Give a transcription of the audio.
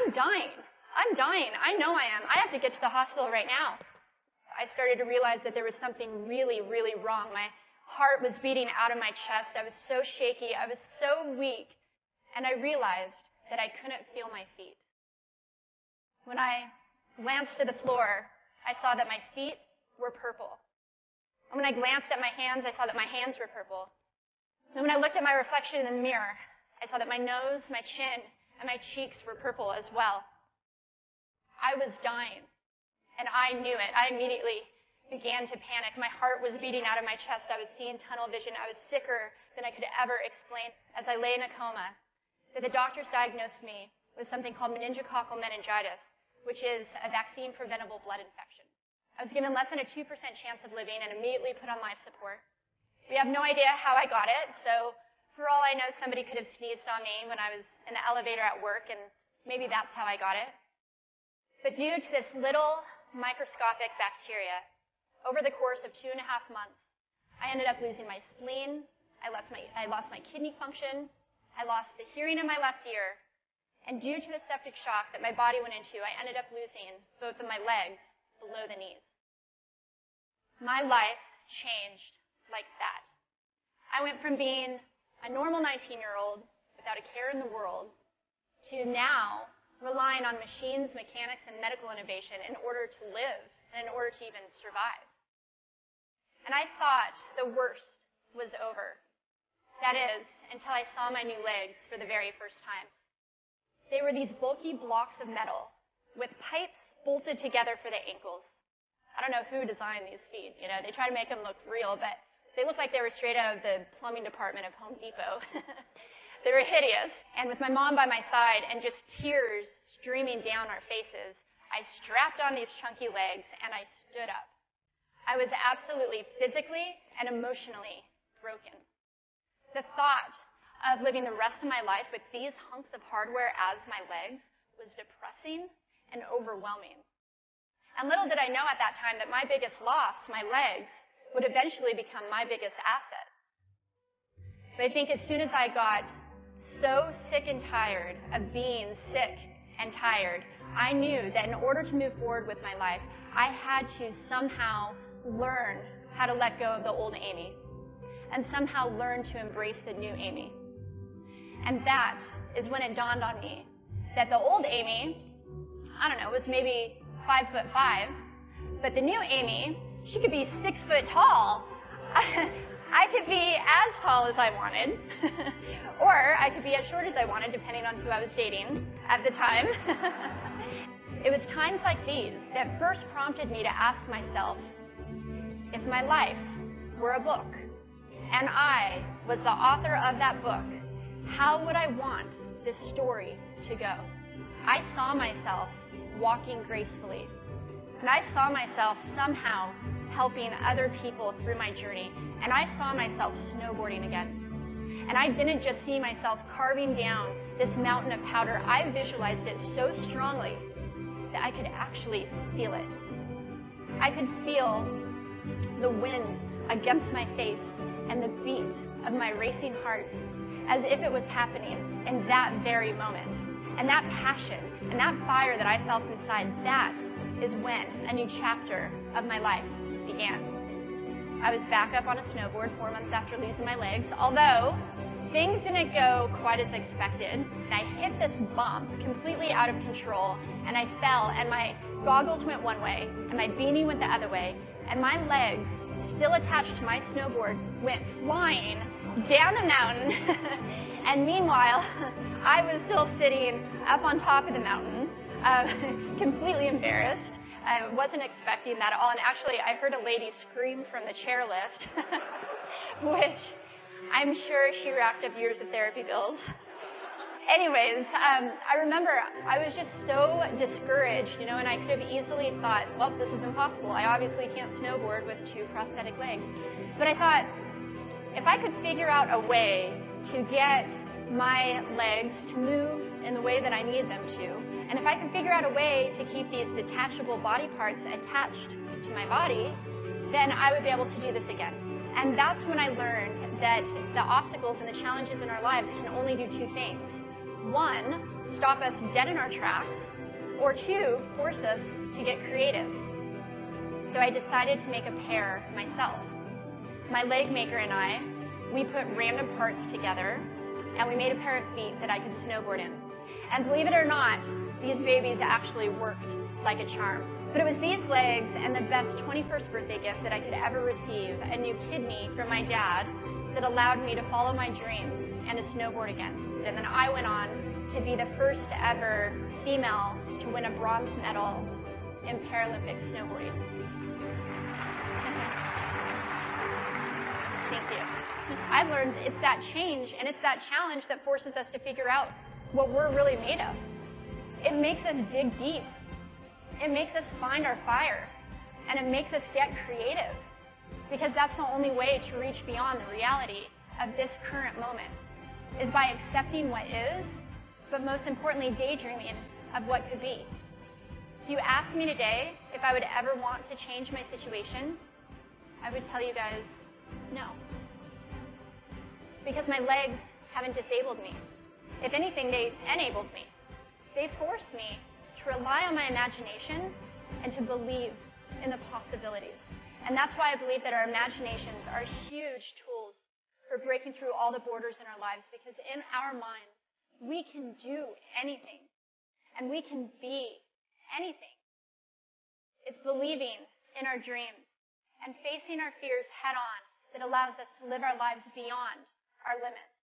I'm dying. I'm dying. I know I am. I have to get to the hospital right now. I started to realize that there was something really, really wrong. My heart was beating out of my chest. I was so shaky. I was so weak. And I realized that I couldn't feel my feet. When I glanced to the floor, I saw that my feet were purple. And when I glanced at my hands, I saw that my hands were purple. And when I looked at my reflection in the mirror, I saw that my nose, my chin, and my cheeks were purple as well. I was dying, and I knew it. I immediately began to panic. My heart was beating out of my chest. I was seeing tunnel vision. I was sicker than I could ever explain as I lay in a coma. That the doctors diagnosed me with something called meningococcal meningitis, which is a vaccine-preventable blood infection. I was given less than a 2% chance of living and immediately put on life support. We have no idea how I got it, so for all I know, somebody could have sneezed on me when I was in the elevator at work, and maybe that's how I got it. But due to this little microscopic bacteria, over the course of 2.5 months, I ended up losing my spleen, I lost my kidney function, I lost the hearing in my left ear, and due to the septic shock that my body went into, I ended up losing both of my legs below the knees. My life changed like that. I went from being a normal 19-year-old without a care in the world to now relying on machines, mechanics, and medical innovation in order to live and in order to even survive. And I thought the worst was over. That is, until I saw my new legs for the very first time. They were these bulky blocks of metal with pipes bolted together for the ankles. I don't know who designed these feet. They try to make them look real, but they look like they were straight out of the plumbing department of Home Depot. They were hideous. And with my mom by my side and just tears streaming down our faces, I strapped on these chunky legs and I stood up. I was absolutely physically and emotionally broken. The thought of living the rest of my life with these hunks of hardware as my legs was depressing and overwhelming. And little did I know at that time that my biggest loss, my legs, would eventually become my biggest asset. But I think as soon as I got so sick and tired of being sick and tired, I knew that in order to move forward with my life, I had to somehow learn how to let go of the old Amy and somehow learn to embrace the new Amy. And that is when it dawned on me that the old Amy, was maybe 5'5", but the new Amy, she could be 6 foot tall. I could be as tall as I wanted, or I could be as short as I wanted, depending on who I was dating at the time. It was times like these that first prompted me to ask myself, if my life were a book, and I was the author of that book, how would I want this story to go? I saw myself walking gracefully, and I saw myself somehow helping other people through my journey, and I saw myself snowboarding again. And I didn't just see myself carving down this mountain of powder, I visualized it so strongly that I could actually feel it. I could feel the wind against my face and the beat of my racing heart as if it was happening in that very moment. And that passion and that fire that I felt inside, that is when a new chapter of my life began. I was back up on a snowboard 4 months after losing my legs, although things didn't go quite as expected. And I hit this bump completely out of control, and I fell, and my goggles went one way, and my beanie went the other way, and my legs, still attached to my snowboard, went flying down the mountain. And meanwhile, I was still sitting up on top of the mountain, completely embarrassed. I wasn't expecting that at all. And actually, I heard a lady scream from the chairlift, which I'm sure she racked up years of therapy bills. Anyways, I remember I was just so discouraged, and I could have easily thought, well, this is impossible. I obviously can't snowboard with 2 prosthetic legs. But I thought, if I could figure out a way to get my legs to move in the way that I need them to, and if I could figure out a way to keep these detachable body parts attached to my body, then I would be able to do this again. And that's when I learned that the obstacles and the challenges in our lives can only do 2 things. 1, stop us dead in our tracks, or two, force us to get creative. So I decided to make a pair myself. My leg maker and I, we put random parts together, and we made a pair of feet that I could snowboard in. And believe it or not, these babies actually worked like a charm. But it was these legs and the best 21st birthday gift that I could ever receive, a new kidney from my dad, that allowed me to follow my dreams and to snowboard again. And then I went on to be the first ever female to win a bronze medal in Paralympic snowboarding. Thank you. I've learned it's that change and it's that challenge that forces us to figure out what we're really made of. It makes us dig deep. It makes us find our fire. And it makes us get creative. Because that's the only way to reach beyond the reality of this current moment, is by accepting what is, but most importantly, daydreaming of what could be. If you asked me today if I would ever want to change my situation, I would tell you guys no. Because my legs haven't disabled me. If anything, they enabled me. They forced me to rely on my imagination and to believe in the possibilities. And that's why I believe that our imaginations are huge tools for breaking through all the borders in our lives, because in our minds, we can do anything, and we can be anything. It's believing in our dreams and facing our fears head on that allows us to live our lives beyond our limits.